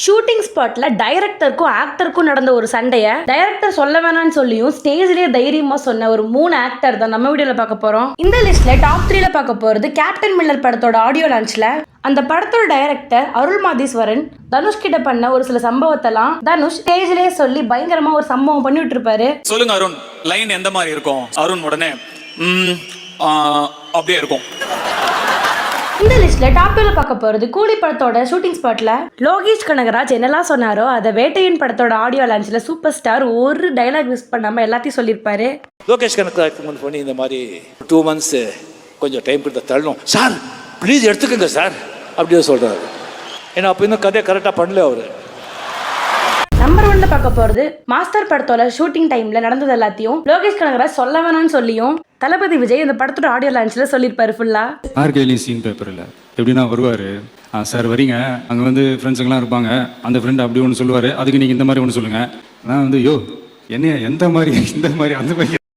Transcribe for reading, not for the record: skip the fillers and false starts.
Shooting ஸ்பாட்ல டைரக்டருக்கும் ஆக்டருக்கும் நடந்த ஒரு சண்டைய டைரக்டர் சொல்ல வேணாம்னு சொல்லியும் ஸ்டேஜ்லயே தைரியமா சொன்ன ஒரு 3 ஆக்டர் தான் நம்ம வீடியோல பார்க்க போறோம். இந்த லிஸ்ட்ல டாப் 3ல பார்க்க போறது கேப்டன் மில்லர் படத்தோட ஆடியோ லான்ச்ல அந்த படத்தோட டைரக்டர் அருள் மாதீஸ்வரன் தனுஷ் கிட்ட பண்ண ஒரு சில சம்பவத்தெல்லாம் தனுஷ் ஸ்டேஜ்லயே சொல்லி பயங்கரமா ஒரு சம்பவம் பண்ணி விட்டுருப்பாரு. சொல்லுங்க அருண், லைன் எந்த மாதிரி இருக்கும்? அருண் உடனே அப்படியே இருக்கும். இந்த லிஸ்ட்ல டாப் 2ல பார்க்க போறது கூலி படத்தோட ஷூட்டிங் ஸ்பாட்ல லோகேஷ் கனகராஜ் என்னெல்லாம் சொன்னாரோ அதை வேட்டையன் படத்தோட ஆடியோ லான்ச்ல சூப்பர் ஸ்டார் ஒரு டைலாக் மிஸ் பண்ணாம எல்லாத்தையும் சொல்லியிருப்பாரு. லோகேஷ் கனகராஜ் ஃபோன் பண்ணி இந்த மாதிரி 2 months கொஞ்சம் டைம் கொடுத்த தள்ளணும் சார், ப்ளீஸ் எடுத்துக்கோங்க சார் அப்படியே சொல்றாரு. ஏன்னா அப்போ இன்னும் கதையை கரெக்டாக பண்ணல அவரு. நம்பர் 1ல பார்க்க போறது மாஸ்டர் படத்தோட ஷூட்டிங் டைம்ல நடந்தது எல்லாத்தையும் லோகேஷ் கனகராஜ் சொல்ல வேணாம்னு சொல்லியும் தளபதி விஜய் இந்த படத்தோட ஆடியோ லான்ச்ல சொல்லியிருப்பாரு. ஃபுல்லா ஆர்கேலி சீன் பேப்பரில் எப்படின்னா வருவார், சார் வரீங்க, அங்கே வந்து ஃப்ரெண்ட்ஸுங்கெல்லாம் இருப்பாங்க, அந்த ஃப்ரெண்ட் அப்படி ஒன்று சொல்லுவார், அதுக்கு நீங்கள் இந்த மாதிரி ஒன்று சொல்லுங்கள். நான் வந்து யோ என்னையா எந்த மாதிரி இந்த மாதிரி அந்த மாதிரி